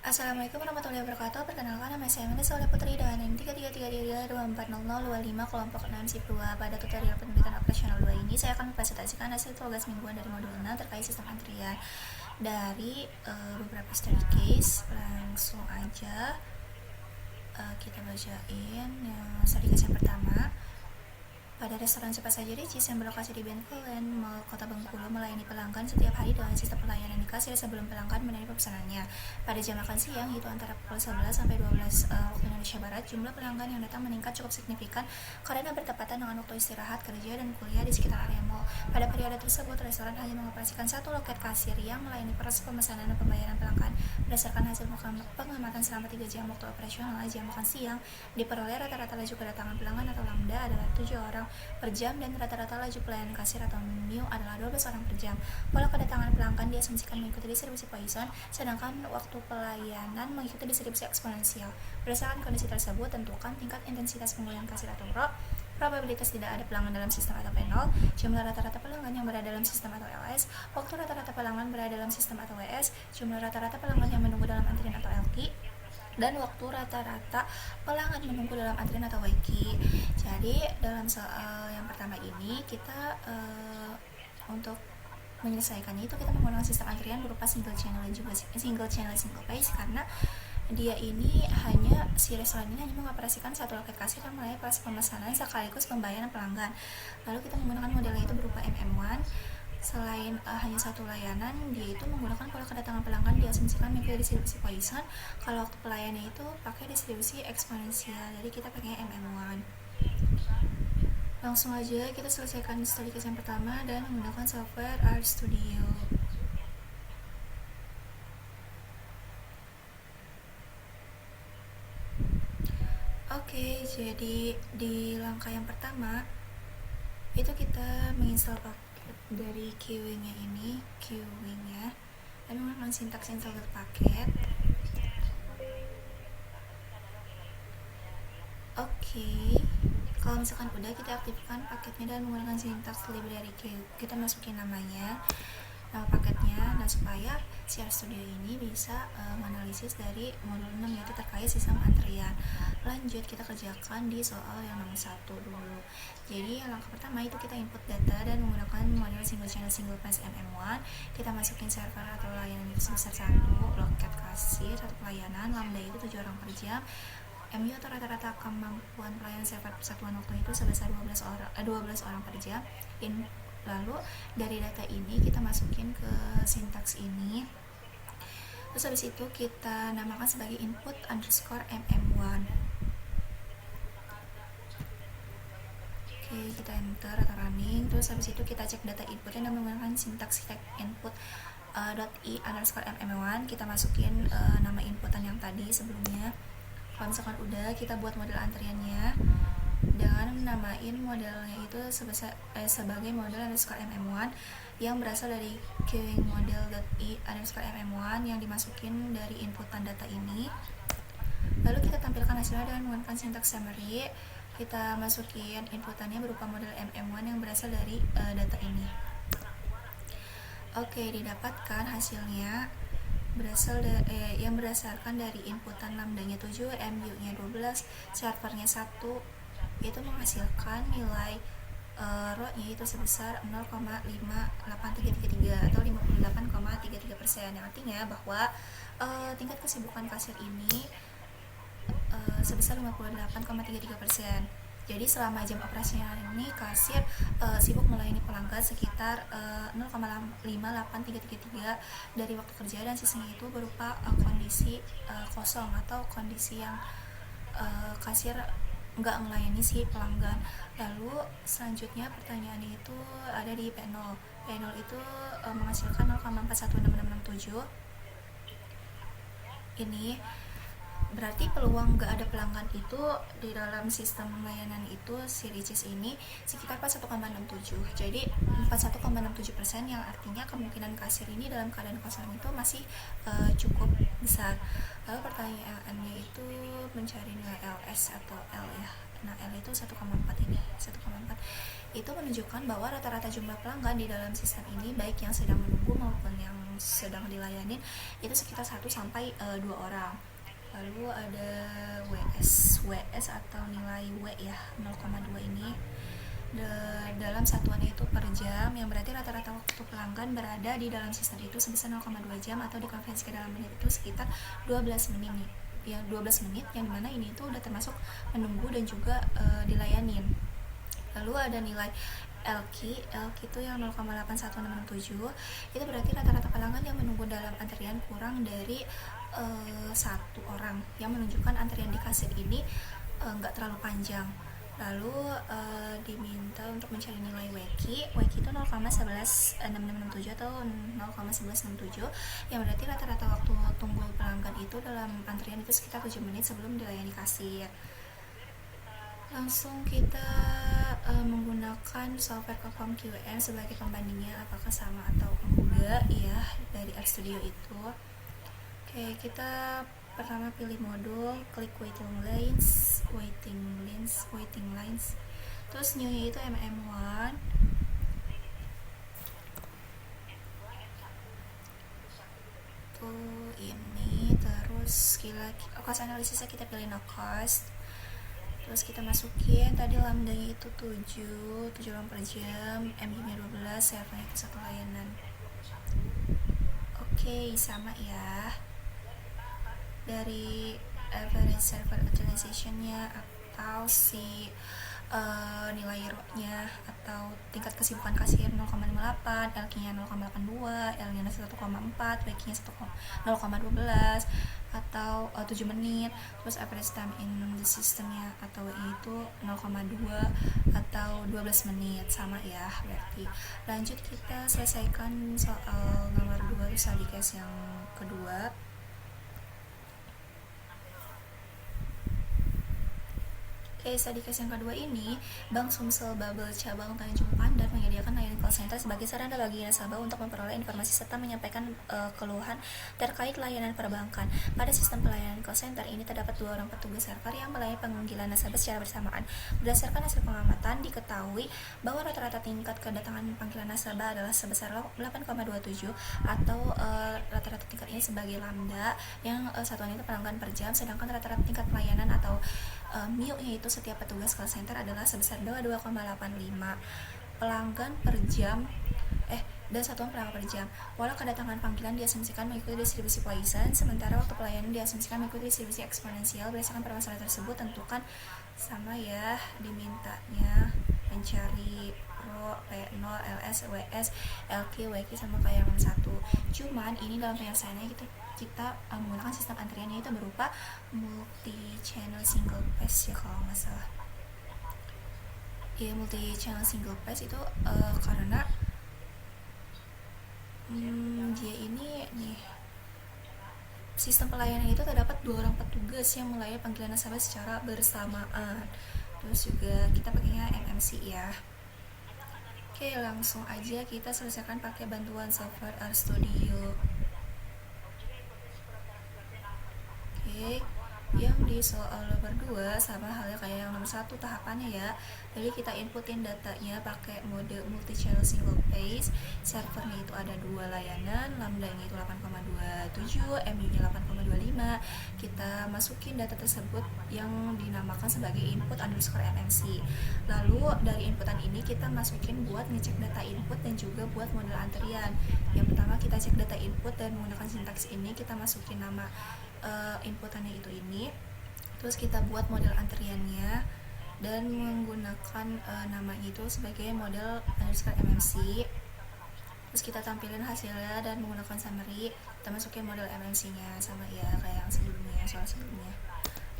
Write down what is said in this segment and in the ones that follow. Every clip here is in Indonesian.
Assalamualaikum warahmatullahi wabarakatuh. Perkenalkan, nama saya Menes Soleh Putri dan NIM 3333240025 kelompok 6 SIP 2. Pada tutorial penerbitan operasional 2 ini, saya akan mempresentasikan hasil tugas mingguan dari modul 6 terkait sistem antrian dari beberapa study case. Langsung aja kita bacain study case yang pertama. Pada restoran Cepat Saji Ricis yang berlokasi di Bencoolen, Mall Kota Bengkulu melayani pelanggan setiap hari dengan sistem pelayanan di kasir sebelum pelanggan menerima pesanannya. Pada jam makan siang, yaitu antara pukul 11 sampai 12 waktu Indonesia Barat, jumlah pelanggan yang datang meningkat cukup signifikan karena bertepatan dengan waktu istirahat, kerja, dan kuliah di sekitar area mall. Pada periode tersebut, restoran hanya mengoperasikan satu loket kasir yang melayani proses pemesanan dan pembayaran pelanggan. Berdasarkan hasil pengamatan selama 3 jam waktu operasional, jam makan siang diperoleh rata-rata laju kedatangan pelanggan atau lambda adalah 7 orang per jam dan rata-rata laju pelayanan kasir atau MIU adalah 12 orang per jam. Pola kedatangan pelanggan diasumsikan mengikuti distribusi Poisson, sedangkan waktu pelayanan mengikuti distribusi eksponensial. Berdasarkan kondisi tersebut, tentukan tingkat intensitas penggunaan kasir atau RO, probabilitas tidak ada pelanggan dalam sistem atau P0, jumlah rata-rata pelanggan yang berada dalam sistem atau LS, waktu rata-rata pelanggan berada dalam sistem atau WS, jumlah rata-rata pelanggan yang menunggu dalam antrian atau LQ, dan waktu rata-rata pelanggan menunggu dalam antrian atau wiki. Jadi dalam soal yang pertama ini kita untuk menyelesaikannya itu kita menggunakan sistem antrian berupa single channel dan juga single phase, karena dia ini si restoran ini hanya mengoperasikan satu loket kasir yang melayani proses pemesanan sekaligus pembayaran pelanggan. Lalu kita menggunakan modelnya itu berupa MM1. Selain hanya satu layanan, dia itu menggunakan pola kedatangan pelanggan diasumsikan mengikuti distribusi Poisson. Kalau waktu pelayanan itu pakai distribusi eksponensial, jadi kita pakai MM1. Langsung aja kita selesaikan study case yang pertama dan menggunakan software RStudio. Oke, jadi di langkah yang pertama itu kita menginstal dari queuing-nya dan menggunakan sintaks install paket. Oke, kalau misalkan udah, kita aktifkan paketnya dan menggunakan sintaks library queue. Kita masukin nama paketnya, dan supaya si RStudio ini bisa menganalisis dari modul 6 yaitu terkait sistem antrian. Lanjut kita kerjakan di soal yang nomor 1 dulu. Jadi langkah pertama itu kita input data dan menggunakan model single channel single phase MM1. Kita masukin server atau layanan itu sebesar 1, loket kasir 1 pelayanan, lambda itu 7 orang per jam, MU atau rata-rata kemampuan pelayanan server persatuan waktu itu sebesar 12 orang per jam. Lalu dari data ini kita masukin ke sintaks ini. Terus habis itu kita namakan sebagai input underscore MM1. Oke, kita enter atau running. Terus habis itu kita cek data inputnya dan menggunakan sintaks check input .i underscore MM1. Kita masukin nama inputan yang tadi sebelumnya. Kalau misalkan udah, kita buat model antriannya dengan namain modelnya itu sebagai model underscore MM1 yang berasal dari queuing model.i underscore MM1 yang dimasukin dari inputan data ini. Lalu kita tampilkan hasilnya dengan menggunakan sintaks summary. Kita masukin inputannya berupa model MM1 yang berasal dari data ini. Oke, didapatkan hasilnya yang berdasarkan dari inputan lambdanya 7, MU-nya 12, servernya 1, itu menghasilkan nilai RO-nya itu sebesar 0,58333 atau 58,33%, yang artinya bahwa tingkat kesibukan kasir ini sebesar 58,33%. Jadi selama jam operasional ini kasir sibuk melayani pelanggan sekitar 0,58333 dari waktu kerja, dan sisanya itu berupa kondisi kosong atau kondisi yang kasir nggak melayani si pelanggan. Lalu selanjutnya pertanyaannya itu ada di P0. P0 itu menghasilkan 0,416667. Ini berarti peluang nggak ada pelanggan itu di dalam sistem layanan itu si Ricis ini sekitar 41,67. Jadi 41,67%, yang artinya kemungkinan kasir ini dalam keadaan kosong itu masih cukup besar. Lalu pertanyaannya itu mencari nilai LS atau L ya. Nah, L itu 1,4 ini. 1,4. itu menunjukkan bahwa rata-rata jumlah pelanggan di dalam sistem ini, baik yang sedang menunggu maupun yang sedang dilayani, itu sekitar 1 sampai 2 orang. Lalu ada WS atau nilai W ya, 0,2 ini dalam satuannya itu per jam, yang berarti rata-rata waktu pelanggan berada di dalam sistem itu sebesar 0,2 jam, atau dikonversi ke dalam menit itu sekitar 12 menit nih. Ya, 12 menit yang dimana ini itu udah termasuk menunggu dan juga dilayanin. Lalu ada nilai LQ itu yang 0,81667, itu berarti rata-rata pelanggan yang menunggu dalam antrian kurang dari 1 orang, yang menunjukkan antrian di kasir ini nggak terlalu panjang. Lalu diminta untuk mencari nilai WQ itu 0,116667 atau 0,1167, yang berarti rata-rata waktu tunggu pelanggan itu dalam antrian itu sekitar 7 menit sebelum dilayani kasir. Langsung kita menggunakan software Capcom QM sebagai pembandingnya apakah sama atau enggak ya dari RStudio itu. Oke, kita pertama pilih modul, klik waiting lines, terus new-nya itu MM1. Tuh ini, terus cost analisisnya kita pilih no cost. Terus kita masukin tadi lambdanya itu 7 orang per jam, MU-nya 12, servernya itu 1 layanan. Oke, sama ya. Dari average server utilization-nya atau si nilai ROI-nya atau tingkat kesibukan kasir 0,58, LQ-nya 0,82, L-nya 1,4, WQ-nya 0,12 atau 7 menit, terus average time in the system-nya atau WI itu 0,2 atau 12 menit, sama ya berarti. Lanjut kita selesaikan soal nomor 2 study case yang kedua. Study case yang kedua ini, Bank Sumsel Babel Cabang Tanjung Pandan menyediakan layanan call center sebagai sarana bagi nasabah untuk memperoleh informasi serta menyampaikan keluhan terkait layanan perbankan. Pada sistem pelayanan call center ini terdapat 2 orang petugas server yang melayani panggilan nasabah secara bersamaan. Berdasarkan hasil pengamatan, diketahui bahwa rata-rata tingkat kedatangan panggilan nasabah adalah sebesar 8,27 atau rata-rata tingkat ini sebagai lambda, yang satuan itu pelanggan per jam, sedangkan rata-rata tingkat pelayanan atau MIU-nya itu setiap petugas call center adalah sebesar 22,85 pelanggan per jam dan satuan pelanggan per jam. Pola kedatangan panggilan diasumsikan mengikuti distribusi Poisson, sementara waktu pelayanan diasumsikan mengikuti distribusi eksponensial. Berdasarkan permasalahan tersebut, tentukan sama ya, dimintanya mencari Pro, P0, LS, WS, LQ, WQ sama kayak yang 1. Cuman ini dalam penyelesaiannya kita menggunakan sistem antriannya itu berupa multi channel single pass ya kalau nggak salah. Ya, multi channel single pass itu karena dia ini nih, sistem pelayanan itu terdapat 2 orang petugas yang melayani panggilan nasabah secara bersamaan. Terus juga kita pakainya MMC ya. Oke, langsung aja kita selesaikan pakai bantuan software RStudio. Oke, yang di soal nomor 2 sama halnya kayak yang nomor 1 tahapannya ya. Jadi kita inputin datanya pakai mode multi channel single pass. Servernya itu ada 2 layanan, lambdanya itu 8,27, MU-nya 8,25. Kita masukin data tersebut yang dinamakan sebagai input underscore MMC. Lalu dari inputan ini kita masukin buat ngecek data input dan juga buat model antrian. Yang pertama kita cek data input dan menggunakan sintaks ini, kita masukin nama inputannya itu ini, terus kita buat model antriannya dan menggunakan namanya itu sebagai model underscore MMC. Terus kita tampilin hasilnya dan menggunakan summary, kita masukin model MMC-nya sama ya kayak yang sebelumnya, soal sebelumnya.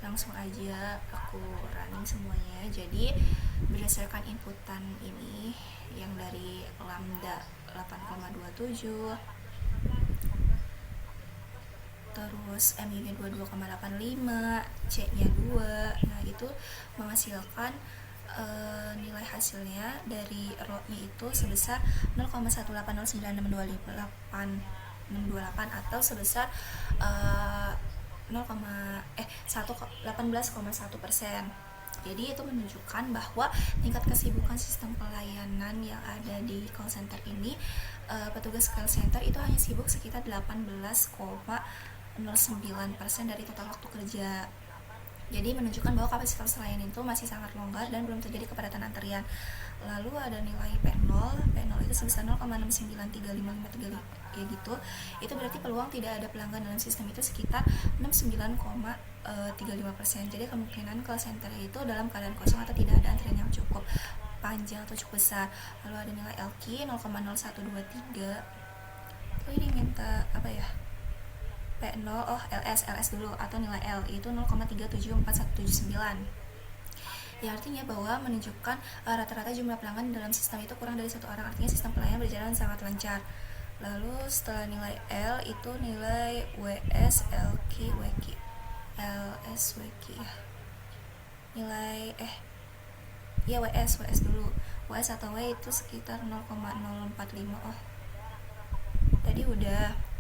Langsung aja aku running semuanya. Jadi berdasarkan inputan ini yang dari lambda 8,27, terus MU-nya 22,85, C-nya 2. Nah, itu menghasilkan nilai hasilnya dari ROI-nya itu sebesar 0,1809628 atau sebesar 18,1%. Jadi itu menunjukkan bahwa tingkat kesibukan sistem pelayanan yang ada di call center ini, petugas call center itu hanya sibuk sekitar 18,09% dari total waktu kerja. Jadi menunjukkan bahwa kapasitas layanan itu masih sangat longgar dan belum terjadi kepadatan antrian. Lalu ada nilai P0 itu sebesar 0,693553 ya gitu. Itu berarti peluang tidak ada pelanggan dalam sistem itu sekitar 69,35%. Jadi kemungkinan call center itu dalam keadaan kosong atau tidak ada antrian yang cukup panjang atau cukup besar. Lalu ada nilai LQ 0,0123. Ini minta apa ya? P0 LS dulu, atau nilai L itu 0,374179. Ya artinya bahwa menunjukkan rata-rata jumlah pelanggan dalam sistem itu kurang dari 1 orang, artinya sistem pelayanan berjalan sangat lancar. Lalu setelah nilai L itu nilai WS, LQ, WQ, LS, WQ ya. Nilai WS dulu. WS atau W itu sekitar 0,045. Tadi udah.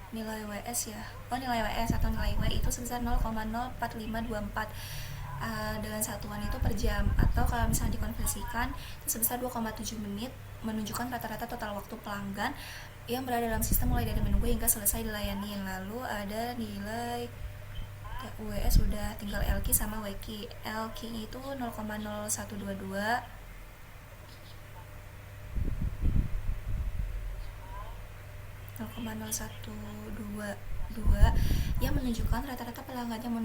Nilai WS ya. Nilai WS atau nilai W itu sebesar 0,04524 dengan satuan itu per jam, atau kalau misalnya dikonversikan itu sebesar 2,7 menit, menunjukkan rata-rata total waktu pelanggan yang berada dalam sistem mulai dari menunggu hingga selesai dilayani. Lalu ada nilai WS udah, tinggal LQ sama WQ. LQ itu 0,0122, yang menunjukkan rata-rata pelanggan yang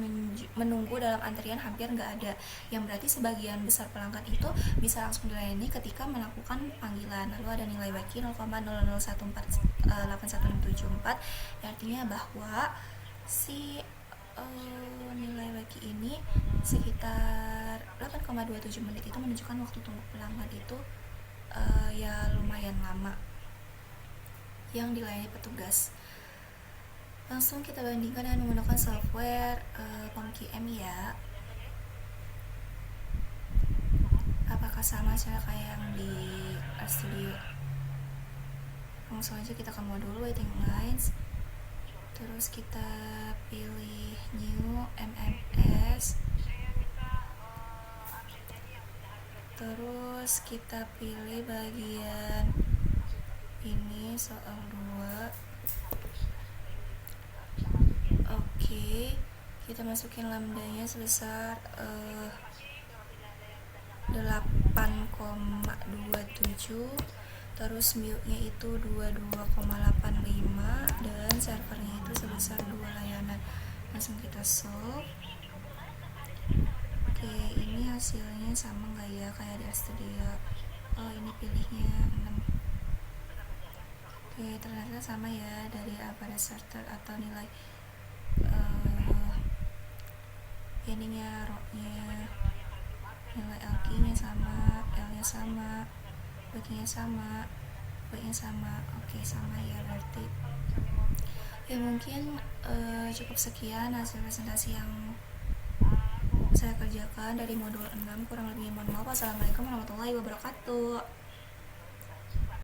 menunggu dalam antrian hampir nggak ada, yang berarti sebagian besar pelanggan itu bisa langsung dilayani ketika melakukan panggilan. Lalu ada nilai WQ 0,001481674, yang artinya bahwa si nilai WQ ini sekitar 8,27 menit. Itu menunjukkan waktu tunggu pelanggan itu ya lumayan lama yang dilayani petugas. Langsung kita bandingkan dengan menggunakan software POMQM ya. Apakah sama kayak yang di RStudio? Langsung aja kita ke modul waiting lines. Terus kita pilih new MMS. Terus kita pilih bagian ini soal 2. Oke, kita masukin lambdanya sebesar 8,27, terus mu-nya itu 22,85, dan servernya itu sebesar 2 layanan. Langsung kita solve. Oke, ini hasilnya sama nggak ya kayak di RStudio? Ini pilihnya 6. Oke, ternyata sama ya dari pada starter atau nilai ininya, row-nya, nilai LQ-nya sama, L-nya sama, W-nya sama, W-nya sama. Oke, sama ya berarti. Ya mungkin cukup sekian hasil presentasi yang saya kerjakan dari modul 6. Kurang lebihnya mohon maaf. Wassalamualaikum warahmatullahi wabarakatuh.